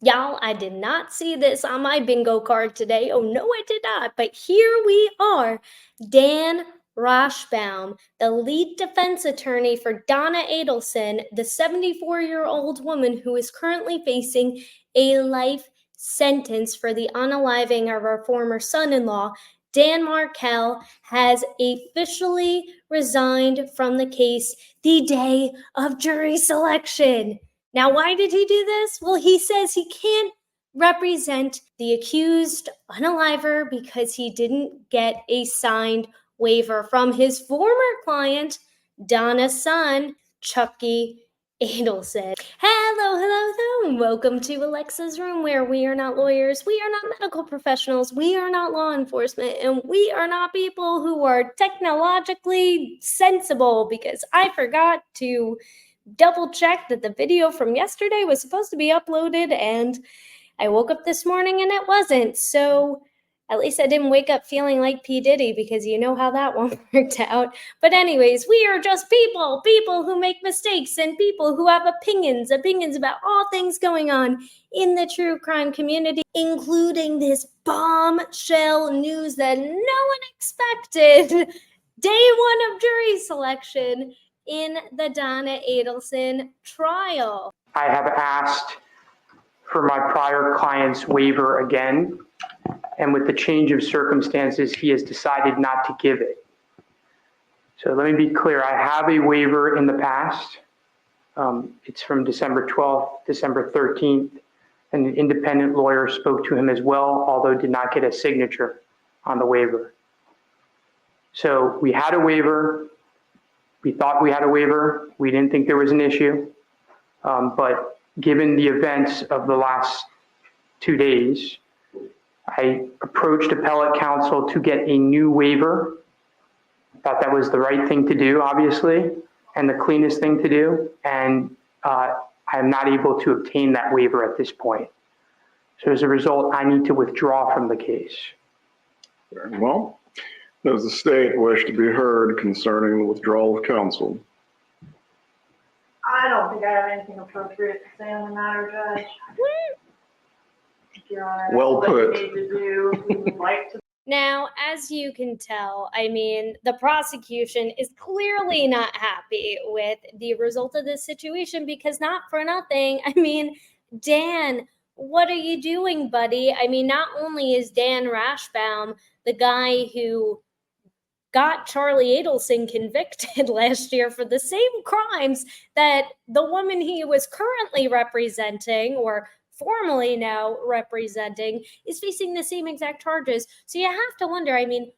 Y'all, I did not see this on my bingo card today. Oh, no, I did not. But here we are. Dan Rashbaum, the lead defense attorney for Donna Adelson, the 74-year-old woman who is currently facing a life sentence for the unaliving of her former son-in-law, Dan Markel, has officially resigned from the case the day of jury selection. Now, why did he do this? Well, he says he can't represent the accused unaliver because he didn't get a signed waiver from his former client, Donna's son, Chucky Adelson. Hello, and welcome to Alexa's Room, where we are not lawyers, we are not medical professionals, we are not law enforcement, and we are not people who are technologically sensible, because I forgot to double check that the video from yesterday was supposed to be uploaded, and I woke up this morning and it wasn't. So at least I didn't wake up feeling like P. Diddy, because you know how that one worked out. But anyways, we are just people who make mistakes, and people who have opinions about all things going on in the true crime community, including this bombshell news that no one expected. Day one of jury selection in the Donna Adelson trial. I have asked for my prior client's waiver again, and with the change of circumstances, he has decided not to give it. So let me be clear, I have a waiver in the past. It's from December 12th, December 13th, and an independent lawyer spoke to him as well, although did not get a signature on the waiver. So we had a waiver. We thought we had a waiver. We didn't think there was an issue. But given the events of the last 2 days, I approached appellate counsel to get a new waiver. Thought that was the right thing to do, obviously, and the cleanest thing to do. And I'm not able to obtain that waiver at this point. So as a result, I need to withdraw from the case. Very well. Does the state wish to be heard concerning the withdrawal of counsel? I don't think I have anything appropriate to say on the matter, Judge. Your Honor, Well put. What you need to do, we would like to. Now, as you can tell, I mean, the prosecution is clearly not happy with the result of this situation, because not for nothing, I mean, Dan, what are you doing, buddy? I mean, not only is Dan Rashbaum the guy who got Charlie Adelson convicted last year for the same crimes that the woman he was currently representing, or formerly now representing, is facing the same exact charges. So you have to wonder, I mean,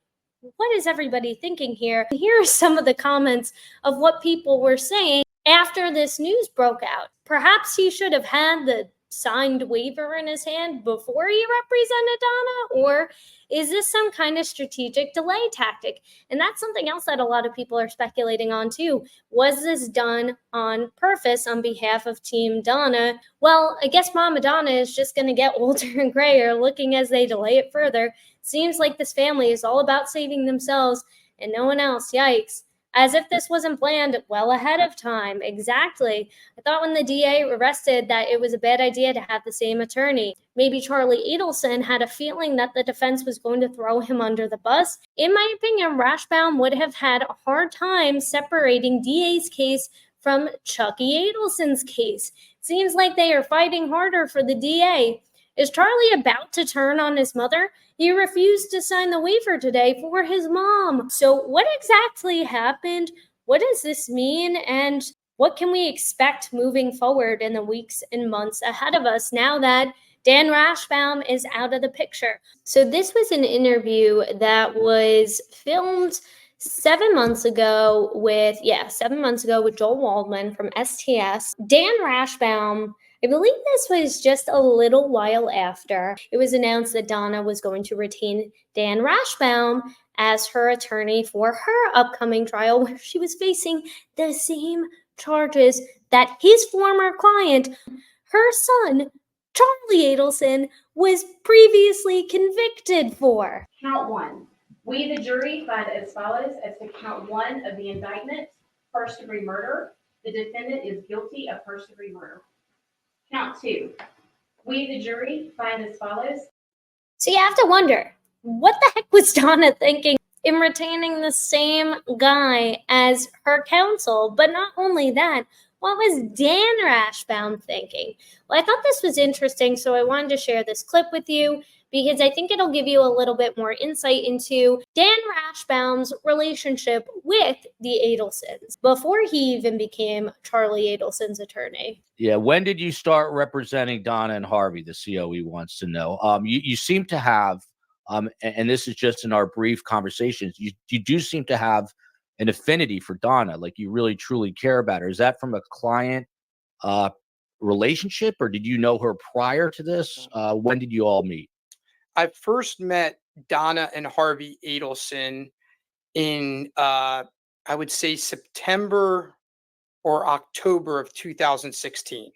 what is everybody thinking here? Here are some of the comments of what people were saying after this news broke out. Perhaps he should have had the signed waiver in his hand before he represented Donna, or is this some kind of strategic delay tactic? And that's something else that a lot of people are speculating on too. Was this done on purpose on behalf of Team Donna? Well, I guess Mama Donna is just going to get older and grayer, looking as they delay it further. Seems like this family is all about saving themselves and no one else. Yikes. As if this wasn't planned well ahead of time. Exactly. I thought when the DA arrested that it was a bad idea to have the same attorney. Maybe Charlie Adelson had a feeling that the defense was going to throw him under the bus. In my opinion, Rashbaum would have had a hard time separating DA's case from Chucky Adelson's case. Seems like they are fighting harder for the DA. Is Charlie about to turn on his mother? He refused to sign the waiver today for his mom. So what exactly happened? What does this mean? And what can we expect moving forward in the weeks and months ahead of us now that Dan Rashbaum is out of the picture? So this was an interview that was filmed 7 months ago with Joel Waldman from STS. Dan Rashbaum, I believe this was just a little while after it was announced that Donna was going to retain Dan Rashbaum as her attorney for her upcoming trial, where she was facing the same charges that his former client, her son, Charlie Adelson, was previously convicted for. Count one. We, the jury, find as follows as to count one of the indictment, first-degree murder. The defendant is guilty of first-degree murder. Count two. We, the jury, find as follows. So you have to wonder, what the heck was Donna thinking in retaining the same guy as her counsel? But not only that, what was Dan Rashbaum thinking? Well, I thought this was interesting, so I wanted to share this clip with you because I think it'll give you a little bit more insight into Dan Rashbaum's relationship with the Adelsons before he even became Charlie Adelson's attorney. Yeah, when did you start representing Donna and Harvey? The COE wants to know. You seem to have, and this is just in our brief conversations, you do seem to have an affinity for Donna, like you really truly care about her. Is that from a client relationship, or did you know her prior to this? When did you all meet? I first met Donna and Harvey Adelson in, I would say, September or October of 2016.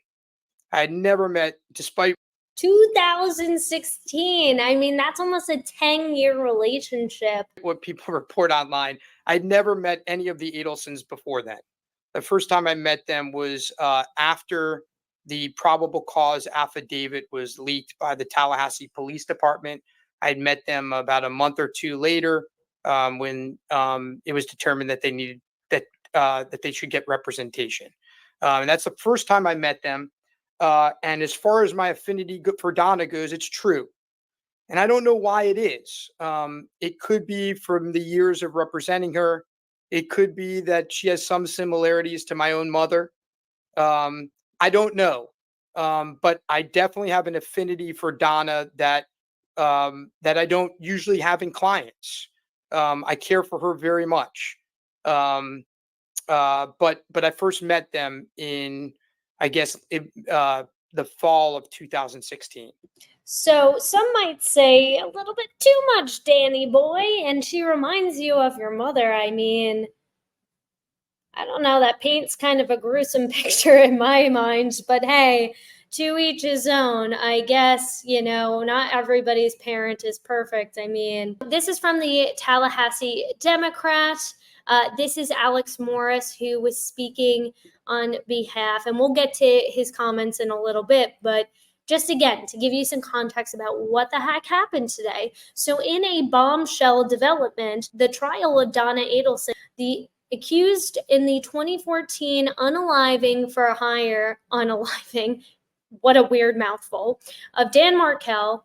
I had never met, despite 2016. I mean, that's almost a 10-year relationship. what people report online, I'd never met any of the Adelsons before then. The first time I met them was after the probable cause affidavit was leaked by the Tallahassee Police Department. I'd met them about a month or two later when it was determined that they needed that they should get representation. And that's the first time I met them. And as far as my affinity for Donna goes, it's true. And I don't know why it is. It could be from the years of representing her. It could be that she has some similarities to my own mother. I don't know. But I definitely have an affinity for Donna that I don't usually have in clients. I care for her very much. But I first met them in, I guess, the fall of 2016. So some might say a little bit too much, Danny boy, and she reminds you of your mother. I mean, I don't know, that paints kind of a gruesome picture in my mind, but hey, to each his own. I guess, not everybody's parent is perfect. I mean, this is from the Tallahassee Democrat. This is Alex Morris, who was speaking on behalf, and we'll get to his comments in a little bit, but just again, to give you some context about what the heck happened today. So in a bombshell development, the trial of Donna Adelson, the accused in the 2014 unaliving, what a weird mouthful, of Dan Markell,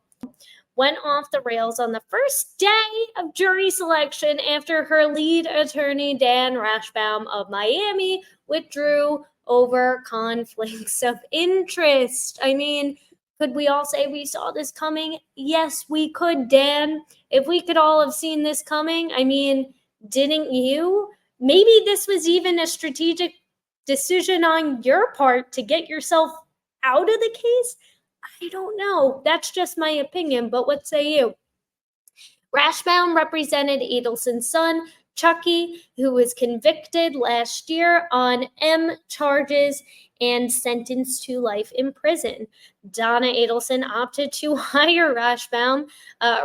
went off the rails on the first day of jury selection after her lead attorney, Dan Rashbaum of Miami, withdrew over conflicts of interest. I mean, could we all say we saw this coming? Yes, we could, Dan. If we could all have seen this coming, I mean, didn't you? Maybe this was even a strategic decision on your part to get yourself out of the case. I don't know. That's just my opinion, but what say you? Rashbaum represented Adelson's son, Chucky, who was convicted last year on M charges and sentenced to life in prison. Donna Adelson opted to hire Rashbaum,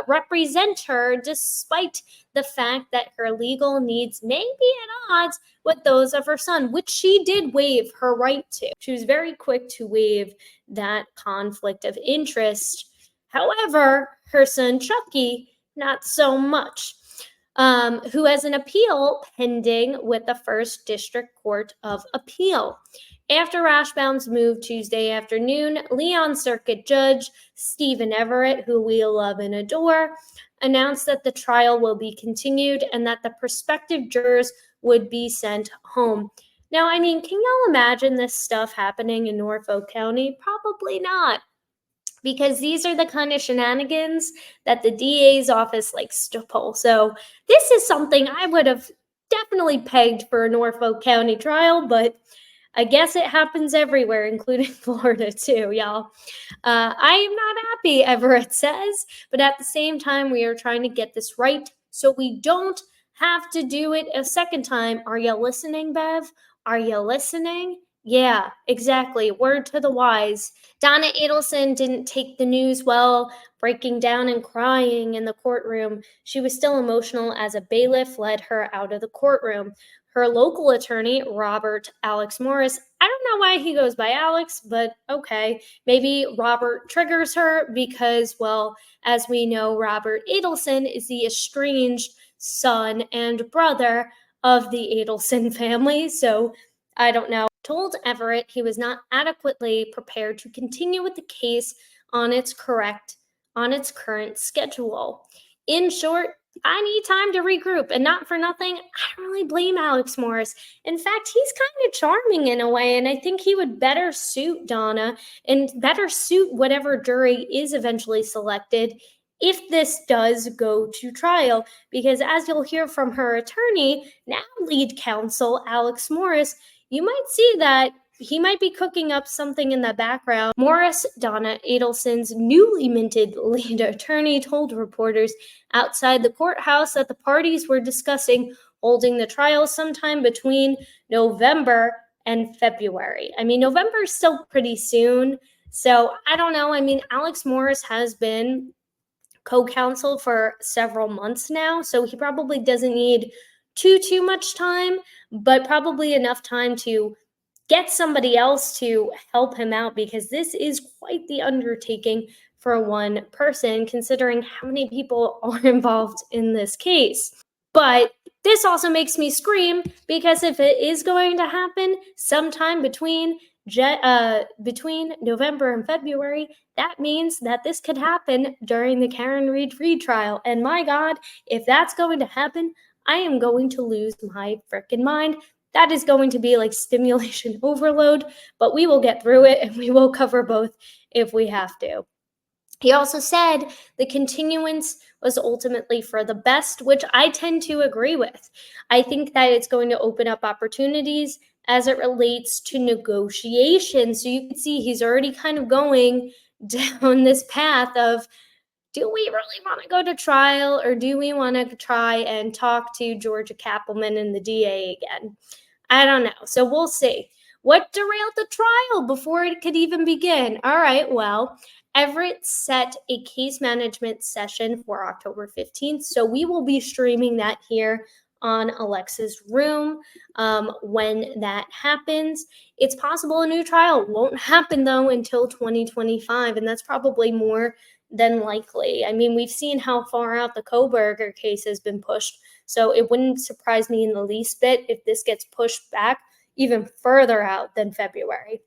represent her despite the fact that her legal needs may be at odds with those of her son, which she did waive her right to. She was very quick to waive that conflict of interest. However, her son Chucky, not so much, who has an appeal pending with the First District Court of Appeal. After Rashbaum's move Tuesday afternoon, Leon Circuit Judge Stephen Everett, who we love and adore, announced that the trial will be continued and that the prospective jurors would be sent home. Now, I mean, can y'all imagine this stuff happening in Norfolk County? Probably not, because these are the kind of shenanigans that the DA's office likes to pull. So this is something I would have definitely pegged for a Norfolk County trial, but I guess it happens everywhere, including Florida too, y'all. I am not happy, Everett says, but at the same time, we are trying to get this right so we don't have to do it a second time. Are you listening, Bev? Are you listening? Yeah, exactly. Word to the wise. Donna Adelson didn't take the news well, breaking down and crying in the courtroom. She was still emotional as a bailiff led her out of the courtroom. her local attorney, Robert Alex Morris. I don't know why he goes by Alex, but okay. Maybe Robert triggers her because, well, as we know, Robert Adelson is the estranged son and brother of the Adelson family. So I don't know. Told Everett he was not adequately prepared to continue with the case on its current schedule. In short, I need time to regroup, and not for nothing, I don't really blame Alex Morris. In fact, he's kind of charming in a way, and I think he would better suit Donna and better suit whatever jury is eventually selected if this does go to trial, because as you'll hear from her attorney, now lead counsel Alex Morris, you might see that he might be cooking up something in the background. Morris, Donna Adelson's newly minted lead attorney, told reporters outside the courthouse that the parties were discussing holding the trial sometime between November and February. I mean, November is still pretty soon, so I don't know. I mean, Alex Morris has been co-counsel for several months now, so he probably doesn't need too much time, but probably enough time to get somebody else to help him out, because this is quite the undertaking for one person, considering how many people are involved in this case. But this also makes me scream, because if it is going to happen sometime between November and February, that means that this could happen during the Karen Reed retrial. And my God, if that's going to happen, I am going to lose my frickin' mind. That is going to be like stimulation overload, but we will get through it and we will cover both if we have to. He also said the continuance was ultimately for the best, which I tend to agree with. I think that it's going to open up opportunities as it relates to negotiation. So you can see he's already kind of going down this path of, do we really want to go to trial, or do we want to try and talk to Georgia Kappelman and the DA again? I don't know. So we'll see. What derailed the trial before it could even begin? All right, well, Everett set a case management session for October 15th, so we will be streaming that here on Alexasrewm when that happens. It's possible a new trial won't happen, though, until 2025, and that's probably more than likely. I mean, we've seen how far out the Koberger case has been pushed, so it wouldn't surprise me in the least bit if this gets pushed back even further out than February.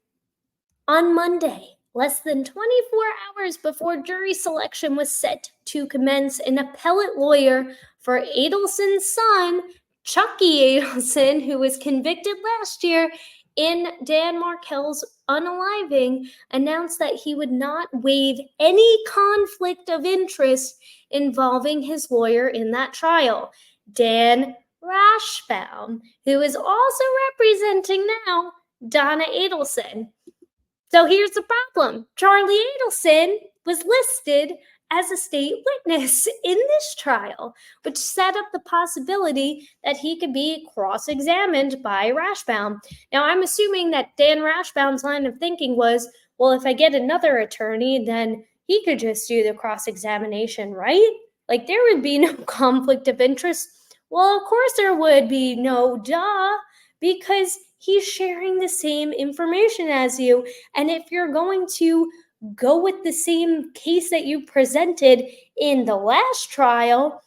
On Monday, less than 24 hours before jury selection was set to commence, an appellate lawyer for Adelson's son, Chucky Adelson, who was convicted last year in Dan Markel's unaliving, announced that he would not waive any conflict of interest involving his lawyer in that trial, Dan Rashbaum, who is also representing now Donna Adelson. So here's the problem. Charlie Adelson was listed as a state witness in this trial, which set up the possibility that he could be cross-examined by Rashbaum. Now, I'm assuming that Dan Rashbaum's line of thinking was, well, if I get another attorney, then he could just do the cross-examination, right? Like, there would be no conflict of interest. Well, of course there would be, no duh, because he's sharing the same information as you. And if you're going to go with the same case that you presented in the last trial,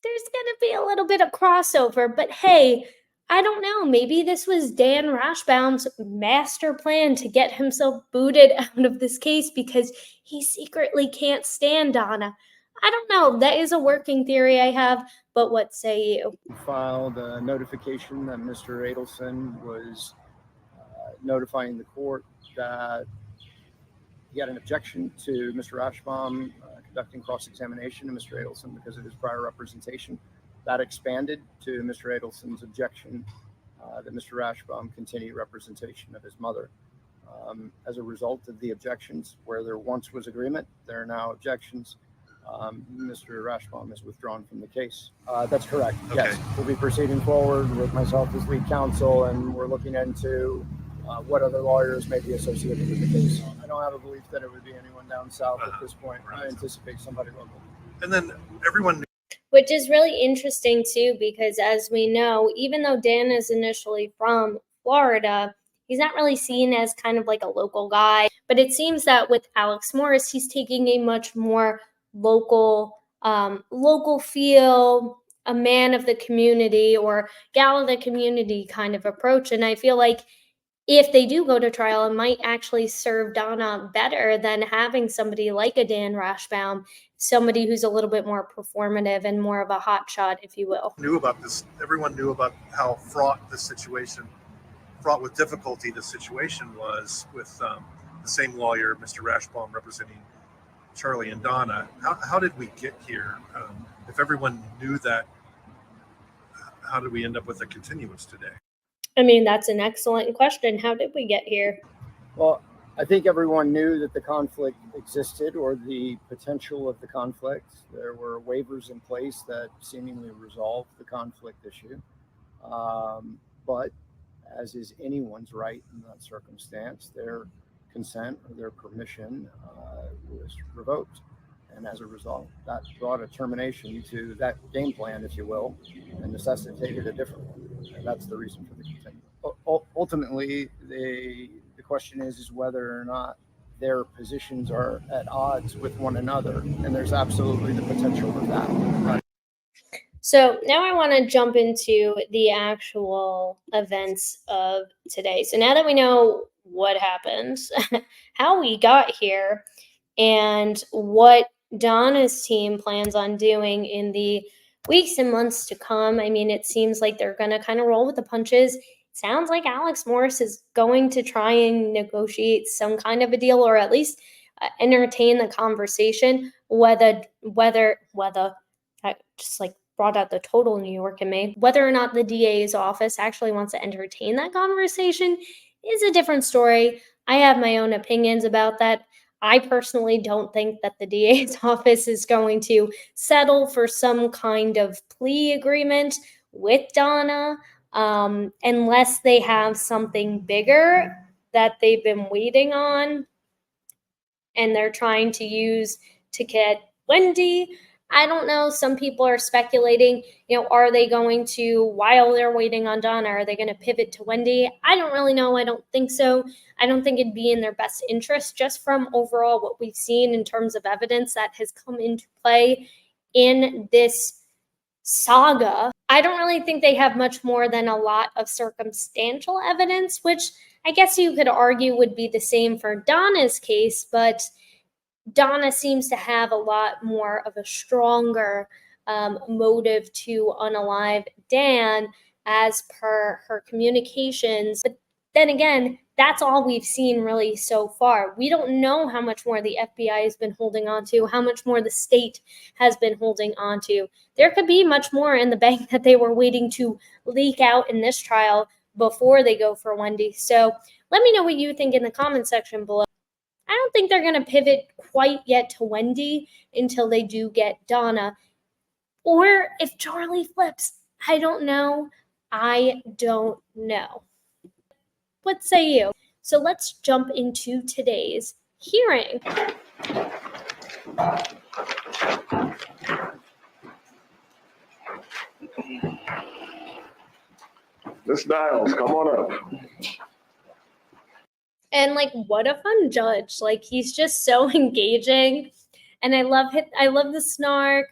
there's going to be a little bit of crossover. But hey, I don't know. Maybe this was Dan Rashbaum's master plan to get himself booted out of this case because he secretly can't stand Donna. I don't know. That is a working theory I have, but what say you? Filed a notification that Mr. Adelson was notifying the court that he had an objection to Mr. Rashbaum conducting cross-examination of Mr. Adelson because of his prior representation. That expanded to Mr. Adelson's objection that Mr. Rashbaum continue representation of his mother. As a result of the objections, where there once was agreement, there are now objections. Mr. Rashbaum is withdrawn from the case. That's correct. Okay. Yes, we'll be proceeding forward with myself as lead counsel, and we're looking into what other lawyers may be associated with the case. I don't have a belief that it would be anyone down south at this point. I anticipate somebody local. And then everyone. which is really interesting too, because as we know, even though Dan is initially from Florida, he's not really seen as kind of like a local guy. But it seems that with Alex Morris, he's taking a much more local, local feel, a man of the community or gal of the community kind of approach. And I feel like if they do go to trial, it might actually serve Donna better than having somebody like a Dan Rashbaum, somebody who's a little bit more performative and more of a hotshot, if you will. Knew about this. Everyone knew about how fraught with difficulty the situation was with the same lawyer, Mr. Rashbaum, representing Charlie and Donna. How did we get here? If everyone knew that, how did we end up with a continuance today? I mean, that's an excellent question. How did we get here? Well, I think everyone knew that the conflict existed, or the potential of the conflict. There were waivers in place that seemingly resolved the conflict issue. But as is anyone's right in that circumstance, their consent or their permission was revoked. And as a result, that brought a termination to that game plan, if you will, and necessitated a different one. And that's the reason for the continuance. Ultimately, the question is whether or not their positions are at odds with one another. And there's absolutely the potential for that. So now I want to jump into the actual events of today. So now that we know what happened, how we got here, and what Donna's team plans on doing in the weeks and months to come, I mean, it seems like they're going to kind of roll with the punches. It sounds like Alex Morris is going to try and negotiate some kind of a deal, or at least entertain the conversation. Whether I just like brought out the total New York in me. Whether or not the DA's office actually wants to entertain that conversation is a different story. I have my own opinions about that. I personally don't think that the DA's office is going to settle for some kind of plea agreement with Donna unless they have something bigger that they've been waiting on and they're trying to use to get Wendy. I don't know. Some people are speculating, are they going to, while they're waiting on Donna, are they going to pivot to Wendy? I don't really know. I don't think so. I don't think it'd be in their best interest, just from overall what we've seen in terms of evidence that has come into play in this saga. I don't really think they have much more than a lot of circumstantial evidence, which I guess you could argue would be the same for Donna's case, but Donna seems to have a lot more of a stronger motive to unalive Dan as per her communications. But then again, that's all we've seen really so far. We don't know how much more the FBI has been holding on to, how much more the state has been holding on to. There could be much more in the bank that they were waiting to leak out in this trial before they go for Wendy. So let me know what you think in the comment section below. I don't think they're going to pivot quite yet to Wendy until they do get Donna. Or if Charlie flips, I don't know. I don't know. What say you? So let's jump into today's hearing. Miss Niles, come on up. And what a fun judge. He's just so engaging. And I love it. I love the snark,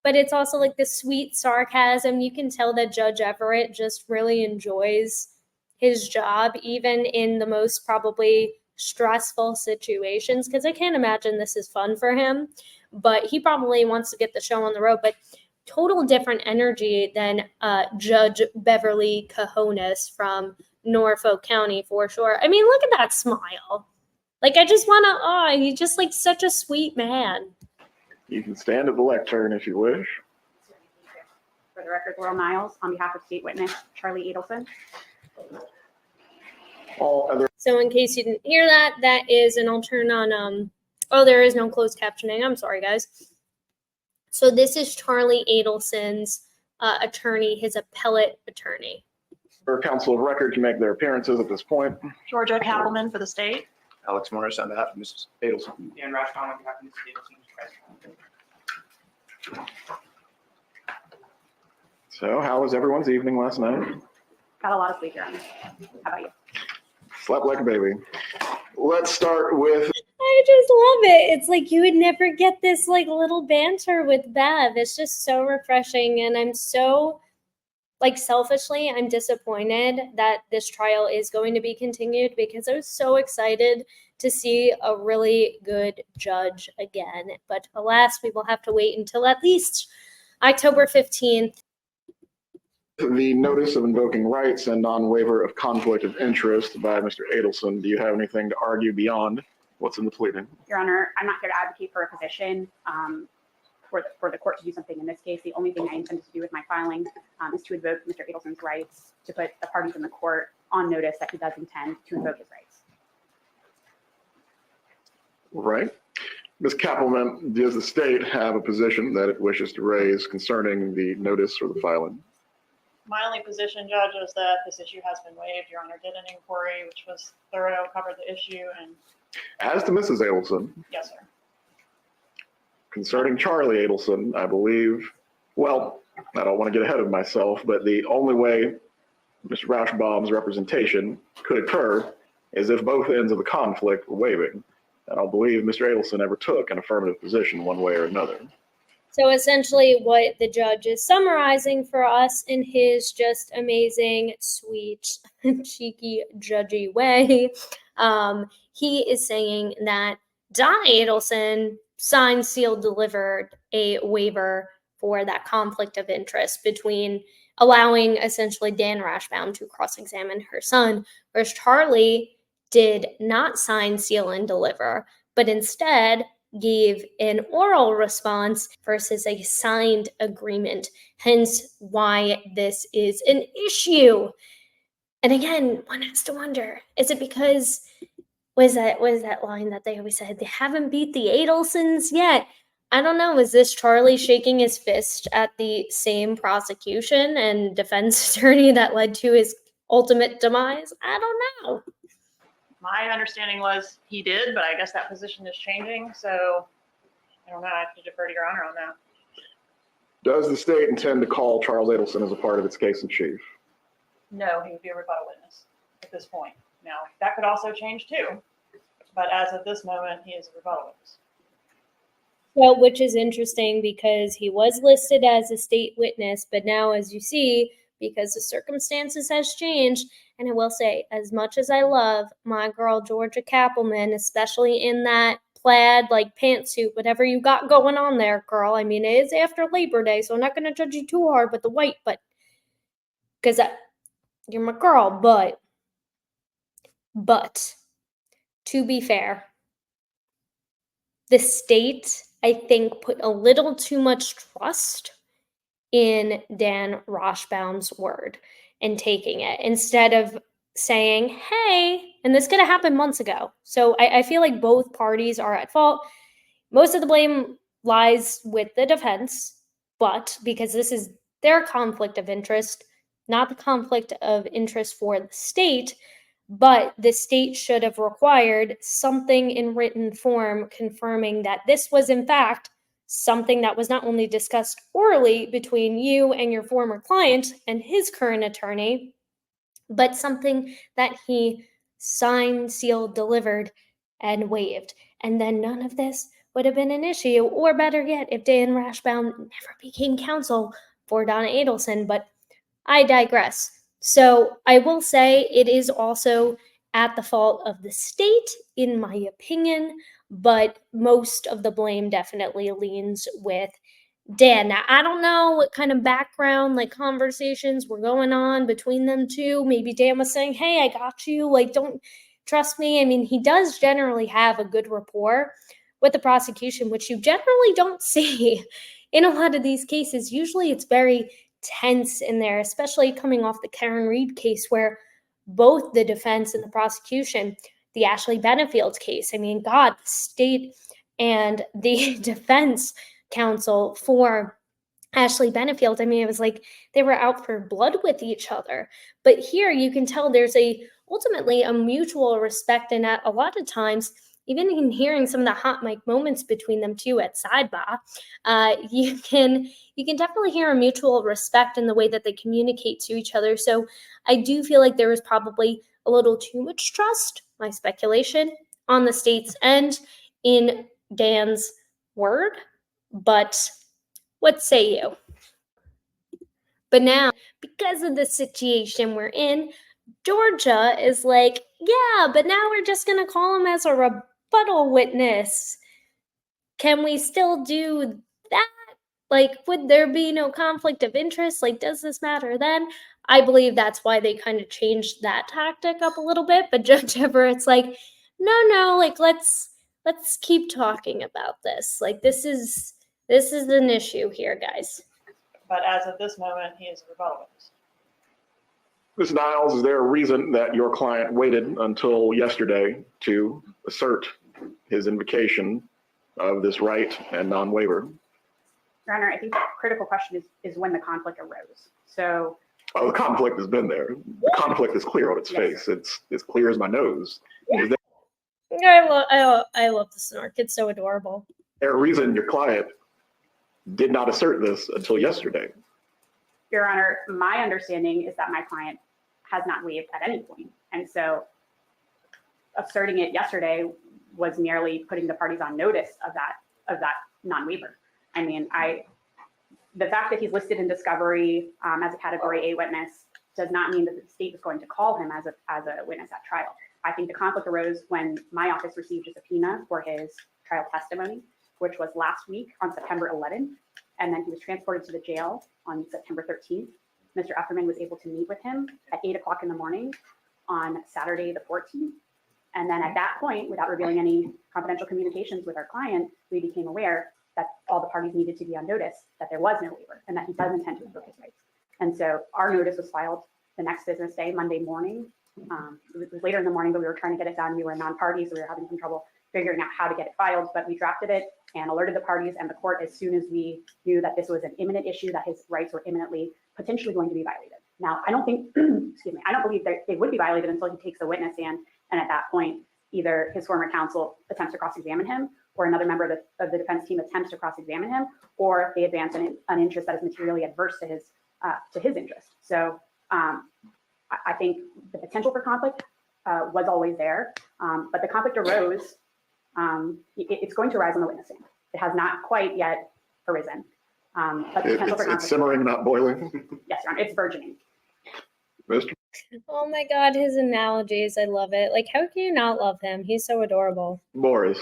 but it's also the sweet sarcasm. You can tell that Judge Everett just really enjoys his job, even in the most probably stressful situations, because I can't imagine this is fun for him, but he probably wants to get the show on the road. But total different energy than Judge Beverly Cajonas from Norfolk County, for sure. I mean, look at that smile. I just want to, he's just such a sweet man. You can stand at the lectern if you wish. For the record, Laurel Niles, on behalf of state witness Charlie Adelson. So in case you didn't hear that, that is an alternate on, there is no closed captioning. I'm sorry, guys. So this is Charlie Adelson's attorney, his appellate attorney. Counsel of record can make their appearances at this point. Georgia Kappelman for the state. Alex Morris on behalf of Mrs. Adelson. Dan Rashbaum on behalf of Mrs. Adelson. So how was everyone's evening last night? Got a lot of sleep, Your Honor. How about you? Slept like a baby. Let's start with I just love it. It's like you would never get this like little banter with Bev. It's just so refreshing, and I'm so like selfishly, I'm disappointed that this trial is going to be continued because I was so excited to see a really good judge again. But alas, we will have to wait until at least October 15th. the notice of invoking rights and non-waiver of conflict of interest by Mr. Adelson. Do you have anything to argue beyond what's in the pleading? Your Honor, I'm not here to advocate for a position for the court to do something in this case. The only thing I intended to do with my filing is to invoke Mr. Adelson's rights, to put the parties in the court on notice that he does intend to invoke his rights. Right. Ms. Kappelman, does the state have a position that it wishes to raise concerning the notice or the filing? My only position, Judge, is that this issue has been waived. Your Honor did an inquiry, which was thorough, covered the issue, and As to Mrs. Adelson, yes, sir. concerning Charlie Adelson, I believe, well, I don't want to get ahead of myself, but the only way Mr. Rauschbaum's representation could occur is if both ends of the conflict were waiving. I don't believe Mr. Adelson ever took an affirmative position one way or another. So essentially what the judge is summarizing for us in his just amazing, sweet, cheeky, judgy way, he is saying that Donna Adelson signed, sealed, delivered a waiver for that conflict of interest between allowing essentially Dan Rashbaum to cross-examine her son, whereas Charlie did not sign, seal, and deliver, but instead gave an oral response versus a signed agreement, hence why this is an issue. And again, one has to wonder, is it because was that line that they always said, they haven't beat the Adelsons yet? I don't know. Is this Charlie shaking his fist at the same prosecution and defense attorney that led to his ultimate demise? I don't know. My understanding was he did, but I guess that position is changing, so I don't know. I have to defer to Your Honor on that. Does the state intend to call Charles Adelson as a part of its case in chief? No, he would be a rebuttal witness at this point. Now, that could also change too, but as of this moment, he is a rebuttal witness. Well, which is interesting because he was listed as a state witness, but now, as you see, because the circumstances has changed, and I will say, as much as I love my girl Georgia Kappelman, especially in that plaid like pantsuit, whatever you got going on there, girl. I mean, it is after Labor Day, so I'm not going to judge you too hard with the white, but because you're my girl, but to be fair, the state, I think, put a little too much trust in Dan Rashbaum's word and taking it instead of saying, hey, and this could have happened months ago. So I feel like both parties are at fault. Most of the blame lies with the defense, but because this is their conflict of interest, not the conflict of interest for the state, but the state should have required something in written form confirming that this was in fact something that was not only discussed orally between you and your former client and his current attorney, but something that he signed, sealed, delivered, and waived. And then none of this would have been an issue, or better yet, if Dan Rashbaum never became counsel for Donna Adelson, but I digress. So I will say it is also at the fault of the state, in my opinion, but most of the blame definitely leans with Dan. Now, I don't know what kind of background, like, conversations were going on between them two. Maybe Dan was saying, hey, I got you. Like, don't trust me. I mean, he does generally have a good rapport with the prosecution, which you generally don't see in a lot of these cases. Usually it's very tense in there, especially coming off the Karen Reed case where both the defense and the prosecution, the Ashley Benefield case, I mean, God, the state and the defense counsel for Ashley Benefield, I mean, it was like they were out for blood with each other. But here you can tell there's ultimately a mutual respect, and at a lot of times, even in hearing some of the hot mic moments between them too at sidebar, you can definitely hear a mutual respect in the way that they communicate to each other. So I do feel like there was probably a little too much trust, my speculation, on the state's end in Dan's word. But what say you? But now, because of the situation we're in, Georgia is like, yeah, but now we're just going to call him as a rebuttal witness. Can we still do that? Like, would there be no conflict of interest? Like, does this matter then? I believe that's why they kind of changed that tactic up a little bit. But Judge Everett's like, no, like let's keep talking about this. Like, this is an issue here, guys. But as of this moment, he is a rebuttal witness. Ms. Niles, is there a reason that your client waited until yesterday to assert his invocation of this right and non-waiver? Your Honor, I think the critical question is when the conflict arose. So. Oh, the conflict has been there. The conflict is clear on its face. It's as clear as my nose. Is I love the snark. It's so adorable. there a reason your client did not assert this until yesterday? Your Honor, my understanding is that my client has not waived at any point. And so asserting it yesterday was merely putting the parties on notice of that non-waiver. I mean, the fact that he's listed in discovery as a Category A witness does not mean that the state is going to call him as a witness at trial. I think the conflict arose when my office received a subpoena for his trial testimony, which was last week on September 11th, and then he was transported to the jail on September 13th. Mr. Efferman was able to meet with him at 8 o'clock in the morning on Saturday the 14th. And then at that point, without revealing any confidential communications with our client, we became aware that all the parties needed to be on notice that there was no waiver and that he does intend to invoke his rights. And so our notice was filed the next business day, Monday morning. It was later in the morning, but we were trying to get it done. We were a non-party, so we were having some trouble figuring out how to get it filed, but we drafted it and alerted the parties and the court as soon as we knew that this was an imminent issue, that his rights were imminently potentially going to be violated. Now, I don't think, excuse me, I don't believe that they would be violated until he takes the witness stand. And at that point, either his former counsel attempts to cross-examine him, or another member of the defense team attempts to cross-examine him, or they advance an interest that is materially adverse to his interest. So I think the potential for conflict was always there, but the conflict arose. It's going to arise on the witness stand. It has not quite yet arisen. But the potential for conflict, it's simmering, not boiling. Yes, Your Honor, it's burgeoning. Mr. Oh my God, his analogies. I love it. Like, how can you not love him? He's so adorable. Morris.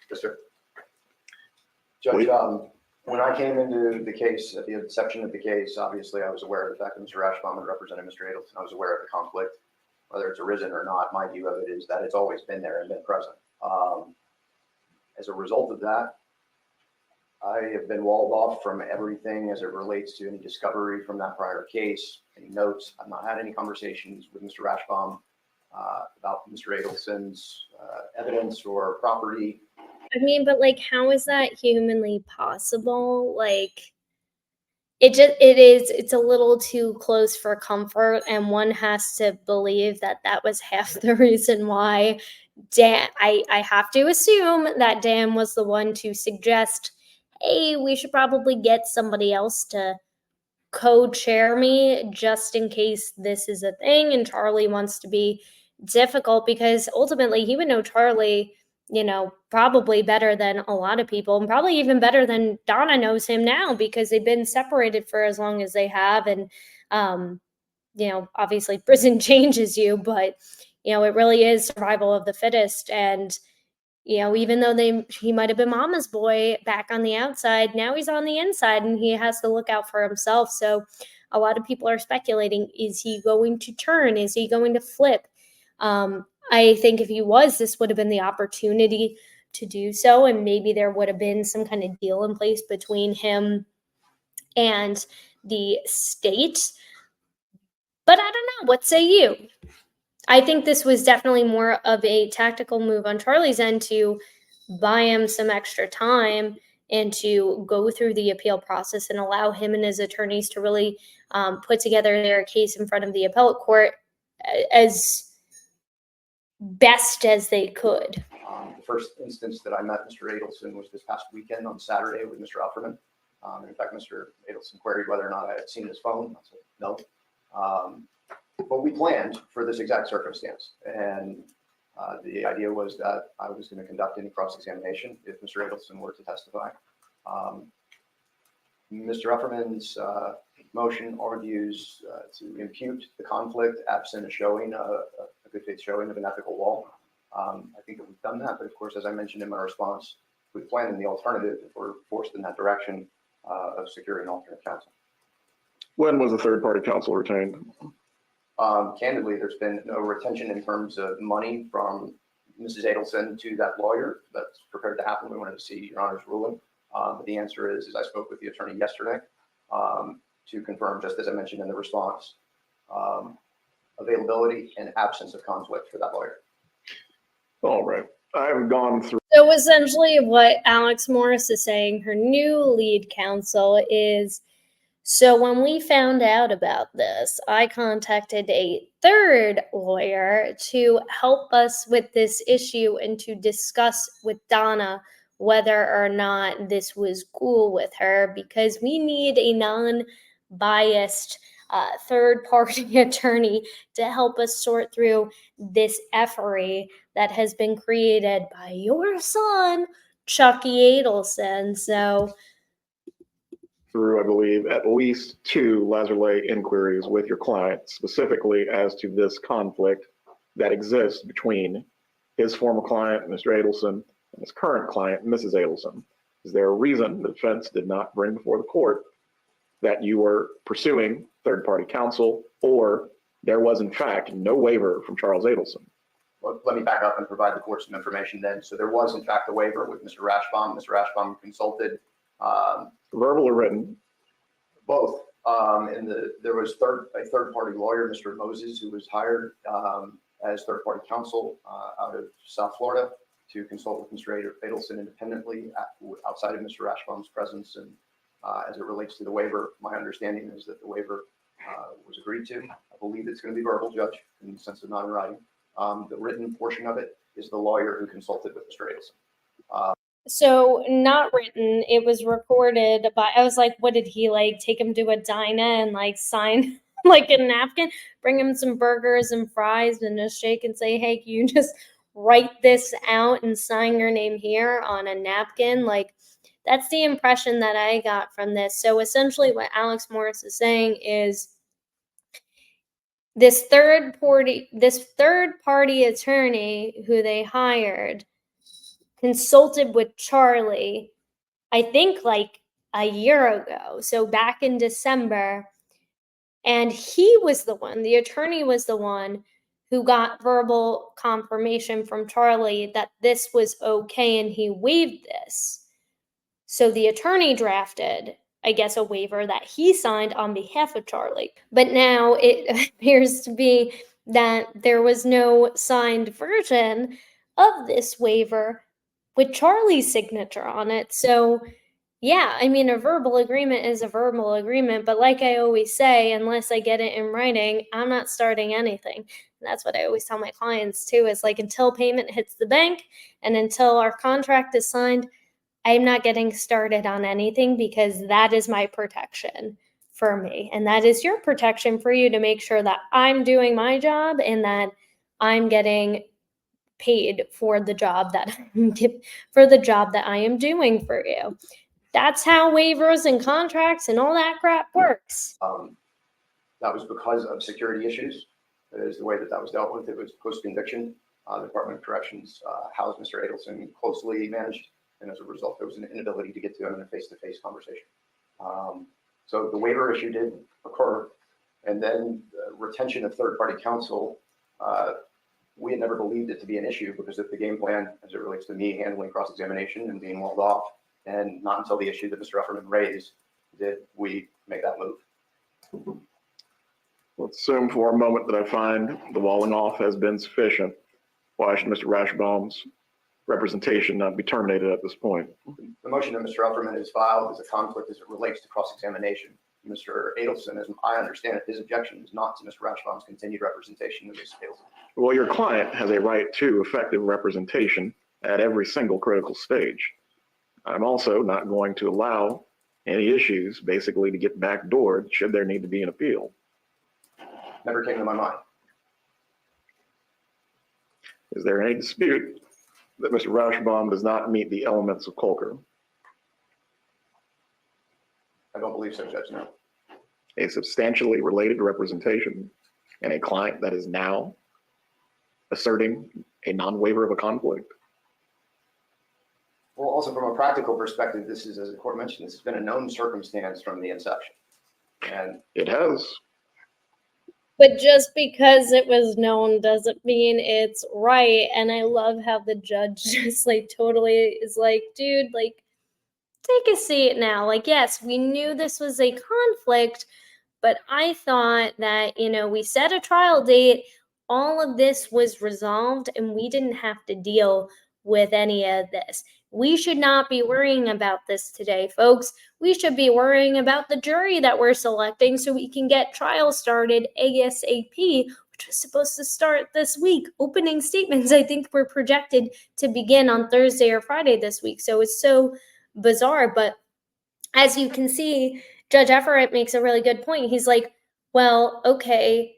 Yes, sir. Judge, when I came into the case, at the inception of the case, obviously I was aware of the fact that Mr. Rashbaum had represented Mr. Adelson. I was aware of the conflict, whether it's arisen or not. My view of it is that it's always been there and been present. As a result of that, I have been walled off from everything as it relates to any discovery from that prior case, any notes. I've not had any conversations with Mr. Rashbaum about Mr. Adelson's evidence or property. I mean, but like, how is that humanly possible? Like, it's a little too close for comfort, and one has to believe that that was half the reason why Dan, I have to assume that Dan was the one to suggest, hey, we should probably get somebody else to co-chair me just in case this is a thing and Charlie wants to be difficult, because ultimately he would know Charlie, probably better than a lot of people, and probably even better than Donna knows him now, because they've been separated for as long as they have. And, obviously prison changes you, but, it really is survival of the fittest. And, even though he might have been mama's boy back on the outside, now he's on the inside and he has to look out for himself. So a lot of people are speculating, is he going to turn? Is he going to flip? I think if he was, this would have been the opportunity to do so. And maybe there would have been some kind of deal in place between him and the state. But I don't know. What say you? I think this was definitely more of a tactical move on Charlie's end to buy him some extra time and to go through the appeal process and allow him and his attorneys to really put together their case in front of the appellate court as best as they could. The first instance that I met Mr. Adelson was this past weekend on Saturday with Mr. Offerman. In fact, Mr. Adelson queried whether or not I had seen his phone. I said no. But we planned for this exact circumstance. And the idea was that I was going to conduct any cross-examination if Mr. Adelson were to testify. Mr. Offerman's motion argues to impute the conflict absent a showing, a good faith showing of an ethical wall. I think that we've done that, but of course, as I mentioned in my response, we plan in the alternative if we're forced in that direction of securing alternate counsel. When was the third-party counsel retained? Candidly, there's been no retention in terms of money from Mrs. Adelson to that lawyer. That's prepared to happen. We wanted to see Your Honor's ruling. But the answer is I spoke with the attorney yesterday to confirm, just as I mentioned in the response, availability and absence of conflict for that lawyer. All right. I've gone through. So essentially what Alex Morris is saying, her new lead counsel, is, so when we found out about this, I contacted a third lawyer to help us with this issue and to discuss with Donna whether or not this was cool with her, because we need a non-biased third-party attorney to help us sort through this effery that has been created by your son, Chucky Adelson. So through, I believe, at least 2 Lazarley inquiries with your client, specifically as to this conflict that exists between his former client, Mr. Adelson, and his current client, Mrs. Adelson. Is there a reason the defense did not bring before the court that you were pursuing third-party counsel, or there was, in fact, no waiver from Charles Adelson? Well, let me back up and provide the court some information then. So there was, in fact, a waiver with Mr. Rashbaum. Mr. Rashbaum consulted. Verbal or written? Both. There was a third-party lawyer, Mr. Moses, who was hired as third-party counsel out of South Florida to consult with Mr. Adelson independently outside of Mr. Rashbaum's presence. And as it relates to the waiver, my understanding is that the waiver was agreed to. I believe it's going to be verbal, Judge, in the sense of not in writing. The written portion of it is the lawyer who consulted with Mr. Adelson. So not written, it was recorded by, I was like, what did he like take him to a diner and like sign like a napkin, bring him some burgers and fries and a shake and say, hey, can you just write this out and sign your name here on a napkin? Like, that's the impression that I got from this. So essentially what Alex Morris is saying is this third party attorney who they hired consulted with Charlie, I think like a year ago. So back in December. And he was the one, the attorney was the one who got verbal confirmation from Charlie that this was okay and he waived this. So the attorney drafted, I guess, a waiver that he signed on behalf of Charlie. But now it appears to be that there was no signed version of this waiver with Charlie's signature on it. So yeah, I mean, a verbal agreement is a verbal agreement, but like I always say, unless I get it in writing, I'm not starting anything. And that's what I always tell my clients too, is like, until payment hits the bank and until our contract is signed, I'm not getting started on anything, because that is my protection for me. And that is your protection for you, to make sure that I'm doing my job and that I'm getting paid for the job that I am doing for you. That's how waivers and contracts and all that crap works. That was because of security issues. That is the way that was dealt with. It was post-conviction. The Department of Corrections housed Mr. Adelson closely managed, and as a result, there was an inability to get to him in a face-to-face conversation. So the waiver issue did occur, and then retention of third-party counsel, we had never believed it to be an issue because of the game plan as it relates to me handling cross-examination and being walled off. And not until the issue that Mr. Offerman raised did we make that move. Let's assume for a moment that I find the walling off has been sufficient. Why should Mr. Rashbaum's representation not be terminated at this point? The motion that Mr. Offerman has filed is a conflict as it relates to cross-examination. Mr. Adelson, as I understand it, his objection is not to Mr. Rashbaum's continued representation of Mr. Adelson. Well, your client has a right to effective representation at every single critical stage. I'm also not going to allow any issues basically to get backdoored should there need to be an appeal. Never came to my mind. Is there any dispute that Mr. Rauschbaum does not meet the elements of Colker? I don't believe so, Judge, no. A substantially related representation and a client that is now asserting a non-waiver of a conflict. Well, also from a practical perspective, this is, as the court mentioned, this has been a known circumstance from the inception. And It has. But just because it was known doesn't mean it's right. And I love how the judge just like totally is like, dude, like, take a seat now. Like, yes, we knew this was a conflict, but I thought that, we set a trial date, all of this was resolved, and we didn't have to deal with any of this. We should not be worrying about this today, folks. We should be worrying about the jury that we're selecting so we can get trial started ASAP, which was supposed to start this week. Opening statements, I think, were projected to begin on Thursday or Friday this week. So it's so bizarre. But as you can see, Judge Everett makes a really good point. He's like, well, okay,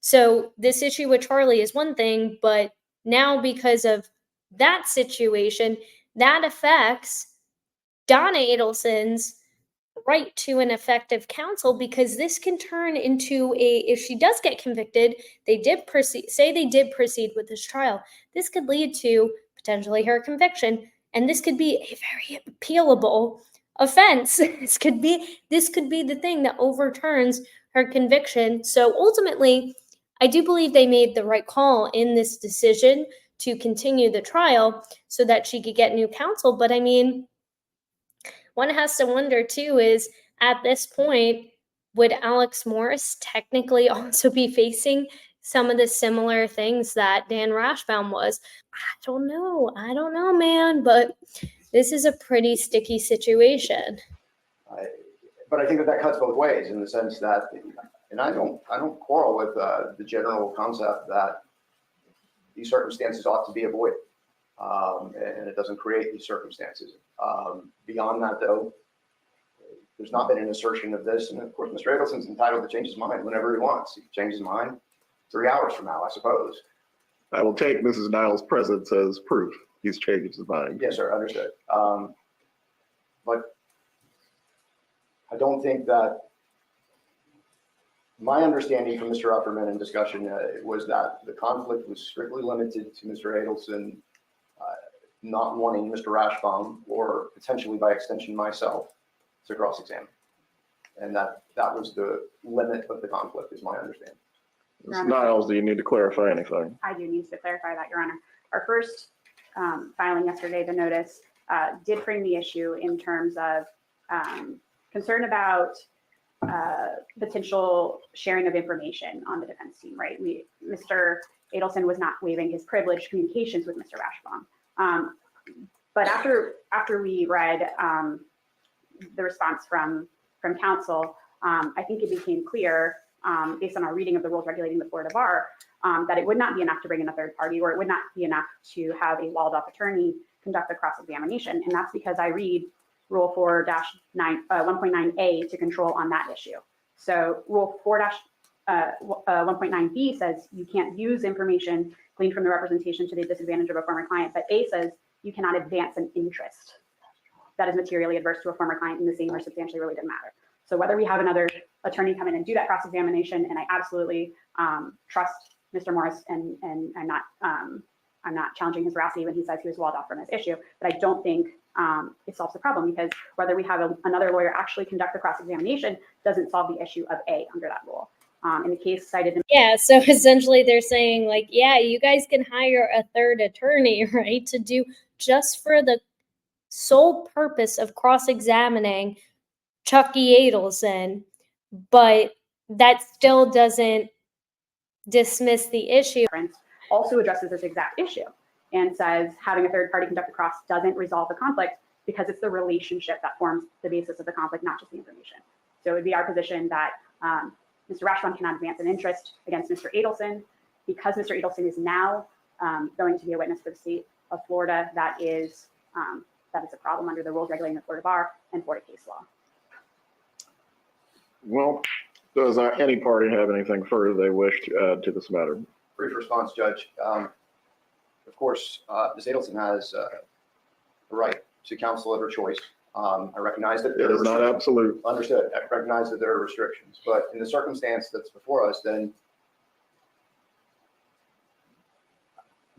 so this issue with Charlie is one thing, but now because of that situation, that affects Donna Adelson's right to an effective counsel, because this can turn into if she does get convicted, they did proceed with this trial. This could lead to potentially her conviction, and this could be a very appealable offense. This could be the thing that overturns her conviction. So ultimately, I do believe they made the right call in this decision to continue the trial so that she could get new counsel. But I mean, one has to wonder too is, at this point, would Alex Morris technically also be facing some of the similar things that Dan Rashbaum was? I don't know, man, but this is a pretty sticky situation. But I think that cuts both ways in the sense that, and I don't quarrel with the general concept that these circumstances ought to be avoided, and it doesn't create these circumstances. Beyond that, though, there's not been an assertion of this, and of course, Mr. Adelson's entitled to change his mind whenever he wants. He can change his mind 3 hours from now, I suppose. I will take Mrs. Niles' presence as proof he's changed his mind. Yes, sir, understood. But I don't think that my understanding from Mr. Upperman in discussion was that the conflict was strictly limited to Mr. Adelson not wanting Mr. Rashbaum, or potentially by extension myself, to cross-examine. And that was the limit of the conflict, is my understanding. Ms. Niles, do you need to clarify anything? I do need to clarify that, Your Honor. Our first filing yesterday, the notice, did frame the issue in terms of concern about potential sharing of information on the defense team, right? Mr. Adelson was not waiving his privileged communications with Mr. Rashbaum. But after we read the response from counsel, I think it became clear, based on our reading of the rules regulating the Florida bar, that it would not be enough to bring in a third party, or it would not be enough to have a walled-off attorney conduct a cross-examination. And that's because I read Rule 4-1.9A to control on that issue. So Rule 4-1.9B says you can't use information gleaned from the representation to the disadvantage of a former client, but A says you cannot advance an interest that is materially adverse to a former client in the same or substantially related matter. So whether we have another attorney come in and do that cross-examination, and I absolutely trust Mr. Morris, and I'm not challenging his veracity when he says he was walled off from this issue, but I don't think it solves the problem, because whether we have another lawyer actually conduct the cross-examination doesn't solve the issue of A under that rule. In the case cited in— Yeah, so essentially they're saying, like, yeah, you guys can hire a third attorney, right, to do just for the sole purpose of cross-examining Chucky Adelson, but that still doesn't dismiss the issue. Also addresses this exact issue and says having a third party conduct a cross doesn't resolve the conflict, because it's the relationship that forms the basis of the conflict, not just the information. So it would be our position that Mr. Rashbaum cannot advance an interest against Mr. Adelson, because Mr. Adelson is now going to be a witness for the state. of Florida, that is a problem under the rules regulating the Florida bar and Florida case law. Well, does any party have anything further they wish to add to this matter? Brief response, Judge. Of course, Ms. Adelson has the right to counsel of her choice. I recognize that It is not absolute. Understood. I recognize that there are restrictions, but in the circumstance that's before us, then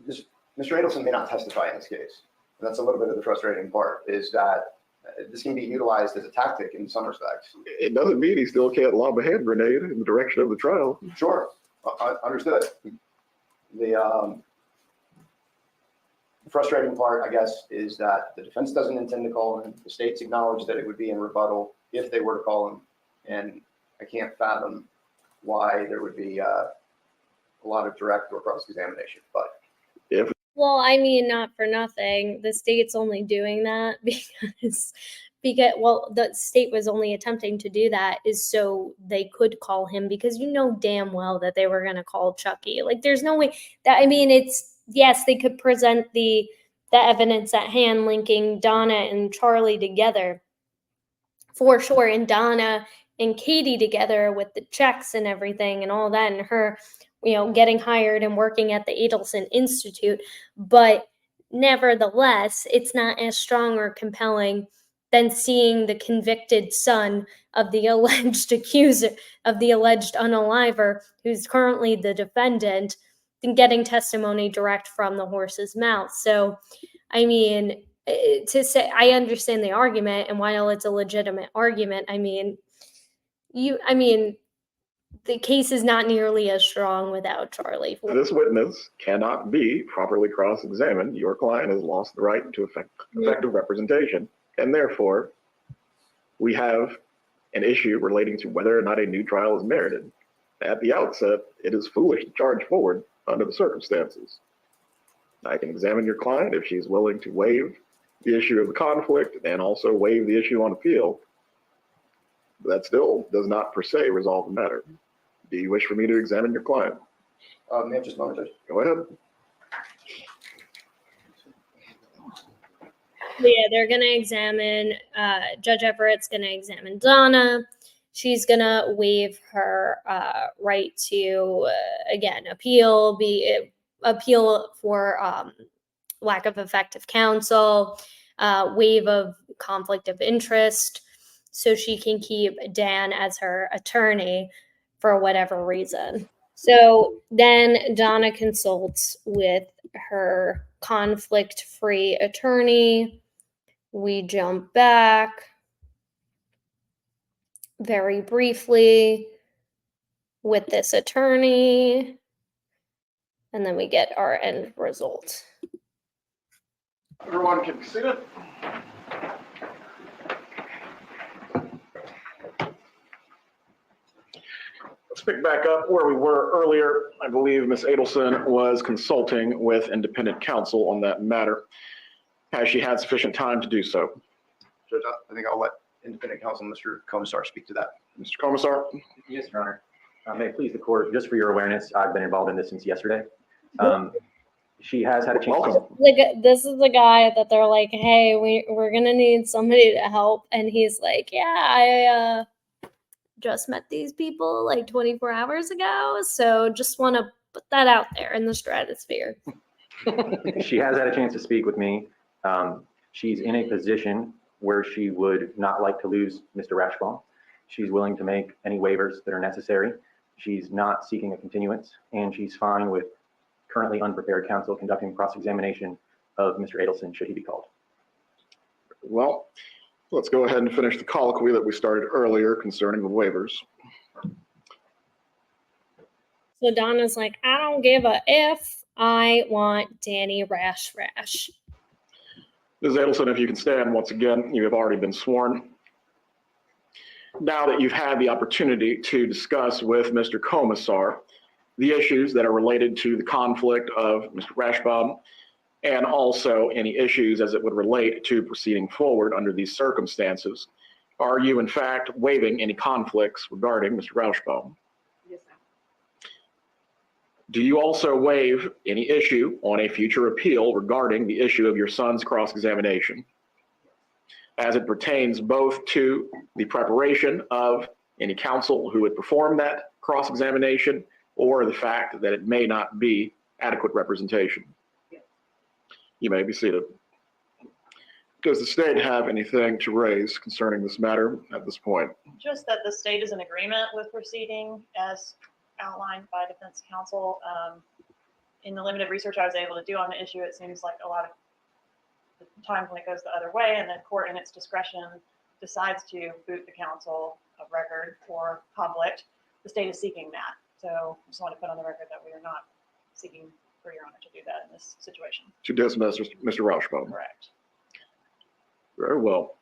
Mr. Adelson may not testify in this case. And that's a little bit of the frustrating part, is that this can be utilized as a tactic in some respects. It doesn't mean he still can't lob a hand grenade in the direction of the trial. Sure, understood. The frustrating part, I guess, is that the defense doesn't intend to call him. The state's acknowledged that it would be in rebuttal if they were to call him. And I can't fathom why there would be a lot of direct or cross-examination, but. Well, I mean, not for nothing. The state's only doing that because the state was only attempting to do that is so they could call him, because you know damn well that they were going to call Chucky. Like, there's no way that, I mean, it's, yes, they could present the evidence at hand linking Donna and Charlie together for sure, and Donna and Katie together with the checks and everything and all that, and her, getting hired and working at the Adelson Institute. But nevertheless, it's not as strong or compelling than seeing the convicted son of the alleged accuser, of the alleged unaliver, who's currently the defendant, than getting testimony direct from the horse's mouth. So, I mean, to say, I understand the argument, and while it's a legitimate argument, the case is not nearly as strong without Charlie. This witness cannot be properly cross-examined. Your client has lost the right to effective representation, and therefore we have an issue relating to whether or not a new trial is merited. At the outset, it is foolish to charge forward under the circumstances. I can examine your client if she's willing to waive the issue of the conflict and also waive the issue on appeal. That still does not per se resolve the matter. Do you wish for me to examine your client? May I just moment, Judge? Go ahead. Yeah, they're going to examine, Judge Everett's going to examine Donna. She's going to waive her right to, again, appeal for lack of effective counsel, waive of conflict of interest, so she can keep Dan as her attorney for whatever reason. So then Donna consults with her conflict-free attorney. We jump back very briefly with this attorney, and then we get our end result. Everyone can be seated. Let's pick back up where we were earlier. I believe Ms. Adelson was consulting with independent counsel on that matter. Has she had sufficient time to do so? Judge, I think I'll let independent counsel, Mr. Commissar, speak to that. Mr. Commissar? Yes, Your Honor. May it please the court, just for your awareness, I've been involved in this since yesterday. She has had a chance. This is the guy that they're like, hey, we're going to need somebody to help. And he's like, yeah, I just met these people like 24 hours ago. So just want to put that out there in the stratosphere. She has had a chance to speak with me. She's in a position where she would not like to lose Mr. Rashbaum. She's willing to make any waivers that are necessary. She's not seeking a continuance, and she's fine with currently unprepared counsel conducting cross-examination of Mr. Adelson should he be called. Well, let's go ahead and finish the colloquy that we started earlier concerning the waivers. So Donna's like, I don't give a F. I want Danny Rash. Ms. Adelson, if you can stand once again, you have already been sworn. Now that you've had the opportunity to discuss with Mr. Commissar the issues that are related to the conflict of Mr. Rashbaum, and also any issues as it would relate to proceeding forward under these circumstances, are you in fact waiving any conflicts regarding Mr. Rashbaum? Yes, sir. Do you also waive any issue on a future appeal regarding the issue of your son's cross-examination, as it pertains both to the preparation of any counsel who would perform that cross-examination or the fact that it may not be adequate representation? You may be seated. Does the state have anything to raise concerning this matter at this point? Just that the state is in agreement with proceeding as outlined by defense counsel. In the limited research I was able to do on the issue, it seems like a lot of the times when it goes the other way and the court in its discretion decides to boot the counsel of record for conflict, the state is seeking that. So I just want to put on the record that we are not seeking for your honor to do that in this situation. To dismiss Mr. Rauschbaum. Correct. Very well.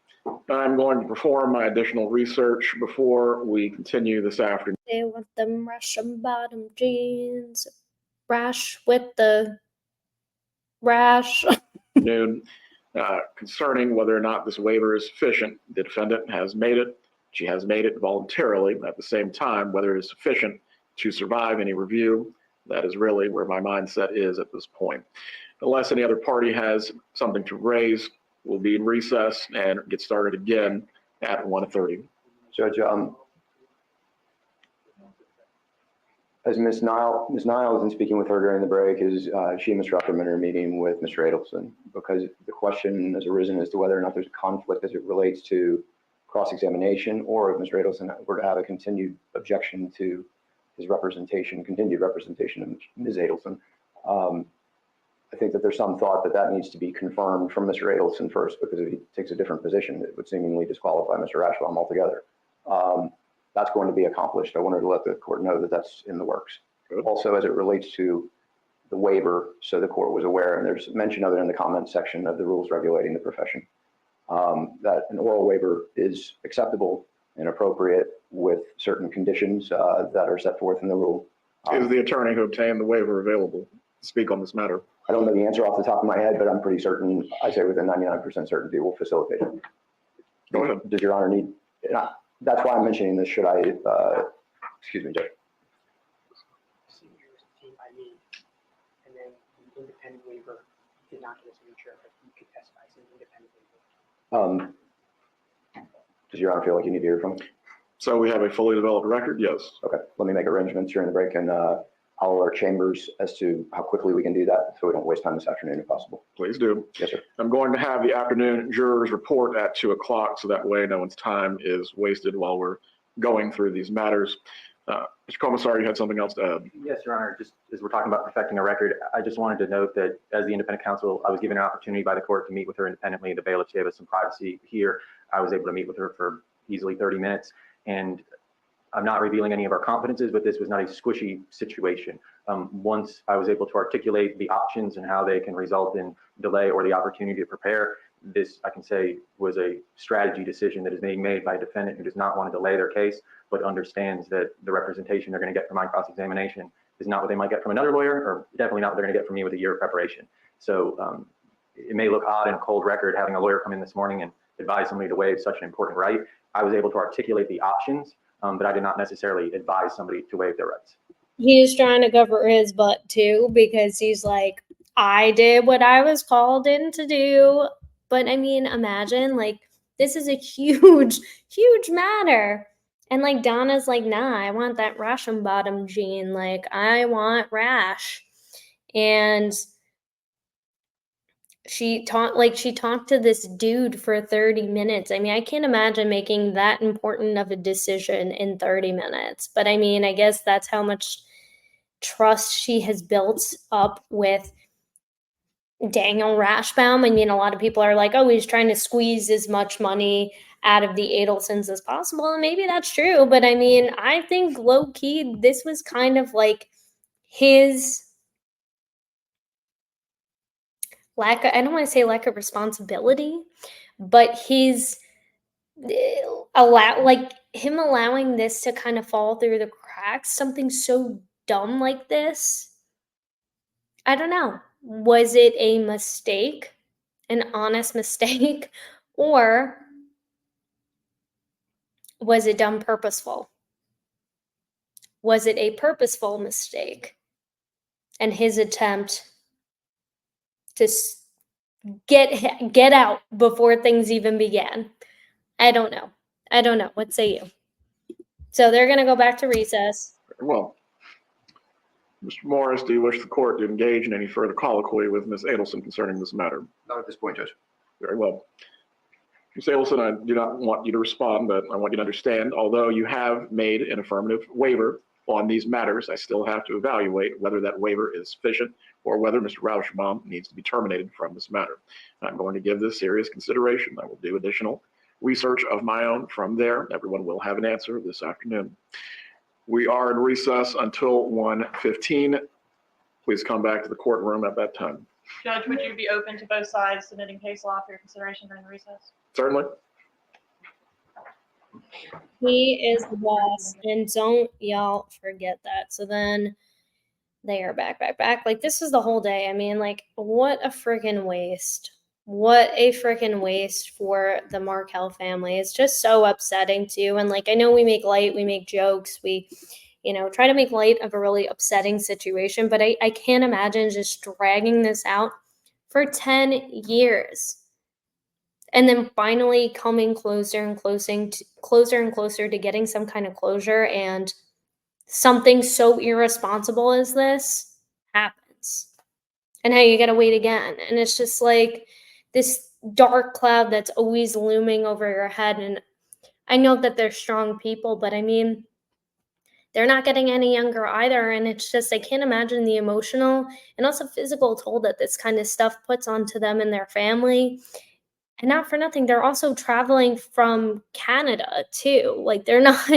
I'm going to perform my additional research before we continue this afternoon. They want them Russian bottom jeans, rash with the rash. Concerning whether or not this waiver is sufficient. The defendant has made it. She has made it voluntarily. At the same time, whether it is sufficient to survive any review, that is really where my mindset is at this point. Unless any other party has something to raise, we'll be in recess and get started again at 1:30. Judge, as Ms. Niles, in speaking with her during the break, is she and Mr. Ackerman are meeting with Mr. Adelson, because the question has arisen as to whether or not there's a conflict as it relates to cross-examination, or if Mr. Adelson were to have a continued objection to his representation, continued representation of Ms. Adelson. I think that there's some thought that that needs to be confirmed from Mr. Adelson first, because if he takes a different position, it would seemingly disqualify Mr. Rauschbaum altogether. That's going to be accomplished. I wanted to let the court know that that's in the works. Good. Also, as it relates to the waiver, so the court was aware, and there's mention of it in the comment section of the rules regulating the profession, that an oral waiver is acceptable and appropriate with certain conditions that are set forth in the rule. Is the attorney who obtained the waiver available to speak on this matter? I don't know the answer off the top of my head, but I'm pretty certain, I say within 99% certainty, we'll facilitate it. Go ahead. Does Your Honor need, that's why I'm mentioning this. Should I, excuse me, Judge. By me, and then the independent waiver did not get a signature, but you could testify as an independent waiver. Does Your Honor feel like you need to hear from me? So we have a fully developed record? Yes. Okay, let me make arrangements during the break, and I'll alert chambers as to how quickly we can do that, so we don't waste time this afternoon if possible. Please do. Yes, sir. I'm going to have the afternoon jurors report at 2 o'clock, so that way no one's time is wasted while we're going through these matters. Mr. Commissar, you had something else to add? Yes, Your Honor. Just as we're talking about perfecting a record, I just wanted to note that as the independent counsel, I was given an opportunity by the court to meet with her independently. The bailiff gave us some privacy here. I was able to meet with her for easily 30 minutes. And I'm not revealing any of our confidences, but this was not a squishy situation. Once I was able to articulate the options and how they can result in delay or the opportunity to prepare, this, I can say, was a strategy decision that is being made by a defendant who does not want to delay their case, but understands that the representation they're going to get from my cross-examination is not what they might get from another lawyer, or definitely not what they're going to get from me with a year of preparation. So it may look odd in a cold record having a lawyer come in this morning and advise somebody to waive such an important right. I was able to articulate the options, but I did not necessarily advise somebody to waive their rights. He's trying to cover his butt too, because he's like, I did what I was called in to do. But I mean, imagine, like, this is a huge, huge matter. And like Donna's like, nah, I want that Russian bottom jean. Like, I want rash. And she talked to this dude for 30 minutes. I mean, I can't imagine making that important of a decision in 30 minutes. But I mean, I guess that's how much trust she has built up with Daniel Rauschbaum. I mean, a lot of people are like, oh, he's trying to squeeze as much money out of the Adelsons as possible. And maybe that's true. But I mean, I think low key, this was kind of like his I don't want to say lack of responsibility, but his him allowing this to kind of fall through the cracks, something so dumb like this. I don't know. Was it a mistake, an honest mistake, or was it done purposeful? Was it a purposeful mistake? and his attempt to get out before things even began. I don't know. What say you? So they're going to go back to recess. Well, Mr. Morris, do you wish the court to engage in any further colloquy with Ms. Adelson concerning this matter? Not at this point, Judge. Very well. Ms. Adelson, I do not want you to respond, but I want you to understand, although you have made an affirmative waiver on these matters, I still have to evaluate whether that waiver is sufficient or whether Mr. Rauschbaum needs to be terminated from this matter. I'm going to give this serious consideration. I will do additional research of my own from there. Everyone will have an answer this afternoon. We are in recess until 1:15. Please come back to the courtroom at that time. Judge, would you be open to both sides submitting case law for your consideration during the recess? Certainly. He is the boss, and don't y'all forget that. So then they are back. Like, this is the whole day. I mean, like, what a freaking waste. What a freaking waste for the Markel family. It's just so upsetting, too. And, like, I know we make light, we make jokes, we, try to make light of a really upsetting situation, but I can't imagine just dragging this out for 10 years. And then finally coming closer and closer to getting some kind of closure, and something so irresponsible as this happens. And now you gotta wait again. And it's just like this dark cloud that's always looming over your head. And I know that they're strong people, but I mean, they're not getting any younger either. And it's just, I can't imagine the emotional and also physical toll that this kind of stuff puts onto them and their family. And not for nothing, they're also traveling from Canada too. Like, they're not,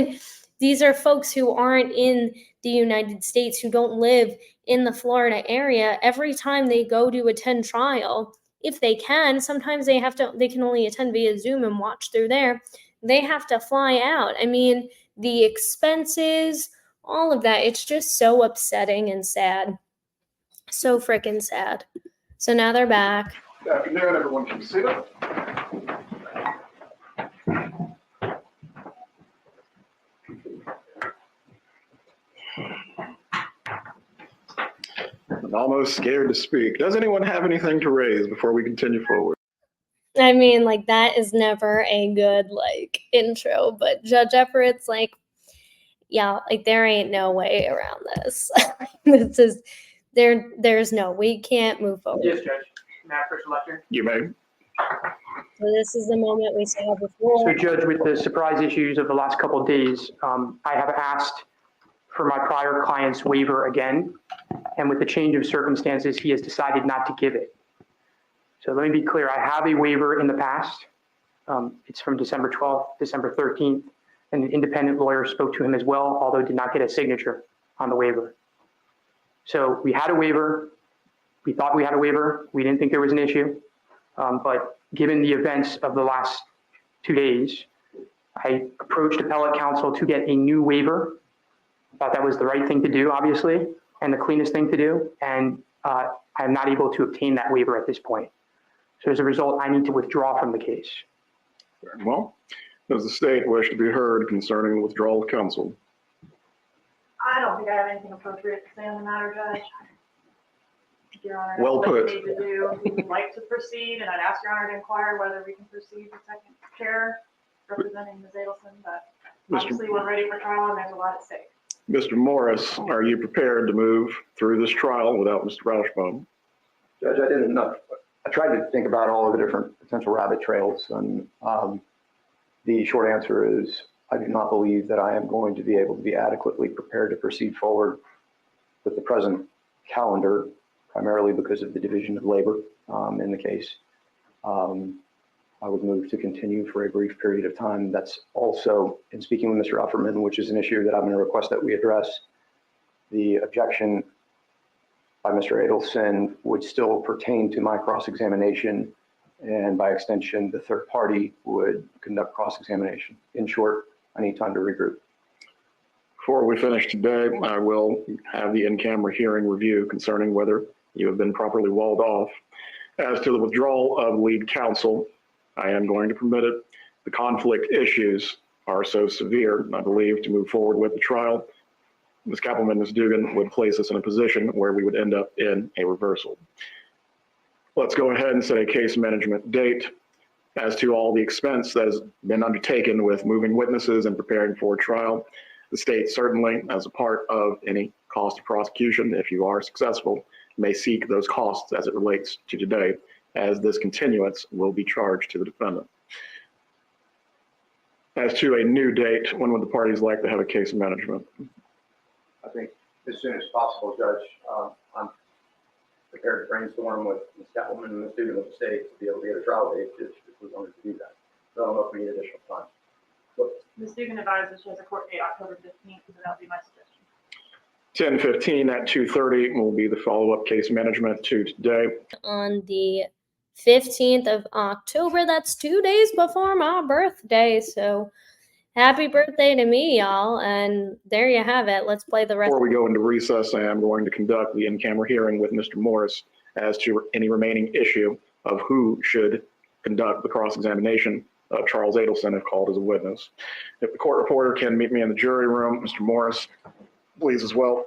these are folks who aren't in the United States, who don't live in the Florida area. Every time they go to attend trial, if they can, sometimes they can only attend via Zoom and watch through there. They have to fly out. I mean, the expenses, all of that, it's just so upsetting and sad. So freaking sad. So now they're back. Good afternoon, everyone can be seated. I'm almost scared to speak. Does anyone have anything to raise before we continue forward? I mean, like, that is never a good, like, intro, but Judge Everett's like, yeah, like, there ain't no way around this. This is, there's no, we can't move forward. Yes, Judge. Matt, first lecture. You may. So this is the moment we saw before. So, Judge, with the surprise issues of the last couple of days, I have asked for my prior client's waiver again, and with the change of circumstances, he has decided not to give it. So let me be clear, I have a waiver in the past. It's from December 12th, December 13th, and an independent lawyer spoke to him as well, although did not get a signature on the waiver. So we had a waiver. We thought we had a waiver. We didn't think there was an issue. But given the events of the last 2 days, I approached appellate counsel to get a new waiver. I thought that was the right thing to do, obviously, and the cleanest thing to do. And I'm not able to obtain that waiver at this point. So as a result, I need to withdraw from the case. Very well. Does the state wish to be heard concerning withdrawal of counsel? I don't think I have anything appropriate to say on the matter, Judge. Your Honor, Well that's what put. you need to do. We'd like to proceed, and I'd ask Your Honor to inquire whether we can proceed with second chair representing Ms. Adelson, but obviously we're ready for trial and there's a lot at stake. Mr. Morris, are you prepared to move through this trial without Mr. Rauschbaum? Judge, I didn't know. I tried to think about all of the different potential rabbit trails, and the short answer is I do not believe that I am going to be able to be adequately prepared to proceed forward with the present calendar, primarily because of the division of labor in the case. I would move to continue for a brief period of time. That's also, in speaking with Mr. Offerman, which is an issue that I'm going to request that we address, the objection by Mr. Adelson would still pertain to my cross-examination, and by extension, the third party would conduct cross-examination. In short, I need time to regroup. Before we finish today, I will have the in-camera hearing review concerning whether you have been properly walled off. As to the withdrawal of lead counsel, I am going to permit it. The conflict issues are so severe, I believe, to move forward with the trial. Ms. Kappelman, Ms. Dugan would place us in a position where we would end up in a reversal. Let's go ahead and set a case management date as to all the expense that has been undertaken with moving witnesses and preparing for trial. The state certainly, as a part of any cost of prosecution, if you are successful, may seek those costs as it relates to today, as this continuance will be charged to the defendant. As to a new date, when would the parties like to have a case management? I think as soon as possible, Judge. I'm prepared to brainstorm with Ms. Kappelman and Ms. Dugan of the state to be able to get a trial date if we wanted to do that. So I don't know if we need additional time. Ms. Dugan advises she has a court date October 15th, so that would be my suggestion. 10:15 at 2:30 will be the follow-up case management to today. On the 15th of October, that's 2 days before my birthday. So happy birthday to me, y'all. And there you have it. Let's play the rest. Before we go into recess, I am going to conduct the in-camera hearing with Mr. Morris as to any remaining issue of who should conduct the cross-examination of Charles Adelson if called as a witness. If the court reporter can meet me in the jury room, Mr. Morris, please as well.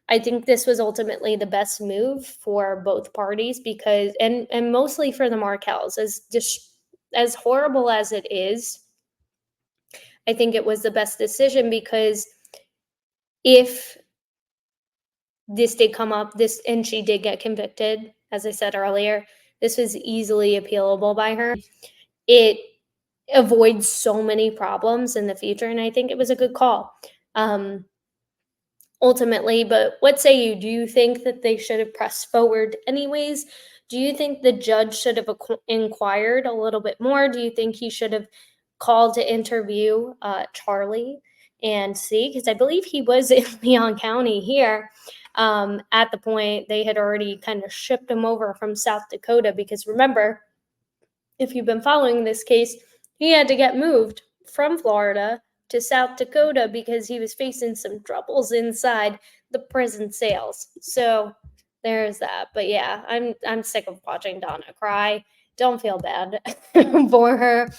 I think this was ultimately the best move for both parties because, and mostly for the Markells, as horrible as it is, I think it was the best decision because if this did come up, and she did get convicted, as I said earlier, this was easily appealable by her. It avoids so many problems in the future, and I think it was a good call. Ultimately, but what say you? Do you think that they should have pressed forward anyways? Do you think the judge should have inquired a little bit more? Do you think he should have called to interview Charlie and see? Because I believe he was in Leon County here at the point they had already kind of shipped him over from South Dakota. Because remember, if you've been following this case, he had to get moved from Florida to South Dakota because he was facing some troubles inside the prison cells. So there's that. But yeah, I'm sick of watching Donna cry. Don't feel bad for her.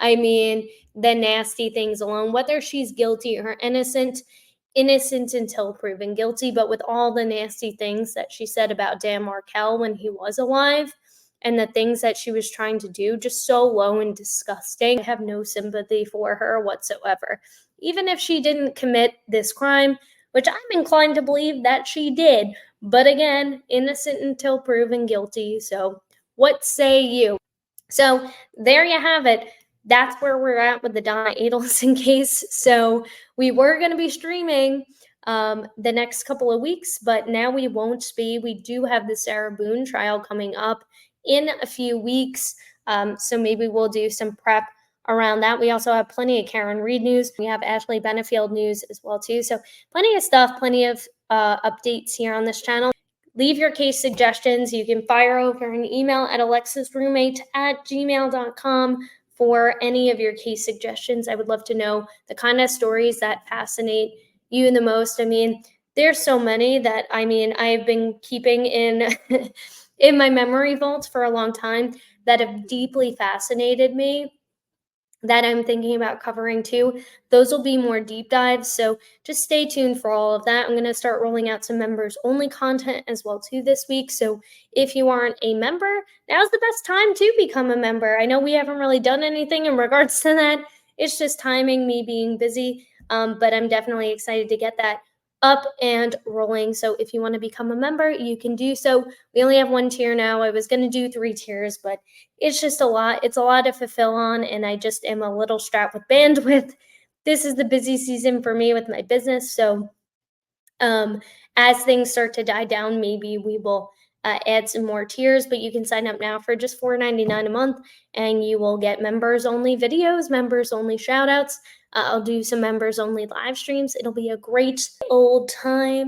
I mean, the nasty things alone, whether she's guilty or innocent until proven guilty, but with all the nasty things that she said about Dan Markel when he was alive, and the things that she was trying to do, just so low and disgusting. I have no sympathy for her whatsoever. Even if she didn't commit this crime, which I'm inclined to believe that she did. But again, innocent until proven guilty. So what say you? So there you have it. That's where we're at with the Donna Adelson case. So we were going to be streaming the next couple of weeks, but now we won't be. We do have the Sarah Boone trial coming up in a few weeks. So maybe we'll do some prep around that. We also have plenty of Karen Reed news. We have Ashley Benefield news as well too. So plenty of stuff, plenty of updates here on this channel. Leave your case suggestions. You can fire over an email at alexasrewm@gmail.com for any of your case suggestions. I would love to know the kind of stories that fascinate you the most. I mean, there's so many that, I mean, I've been keeping in in my memory vault for a long time that have deeply fascinated me, that I'm thinking about covering too. Those will be more deep dives, so just stay tuned for all of that. I'm going to start rolling out some members only content as well too this week. So if you aren't a member, now's the best time to become a member. I know we haven't really done anything in regards to that. It's just timing, me being busy, but I'm definitely excited to get that up and rolling. So if you want to become a member, you can do so. We only have 1 tier now. I was going to do 3 tiers, but it's just a lot. It's a lot to fulfill on, and I just am a little strapped with bandwidth. This is the busy season for me with my business. So as things start to die down, maybe we will add some more tiers, but you can sign up now for just $4.99 a month, and you will get members only videos, members only shout outs. I'll do some members only live streams. It'll be a great old time.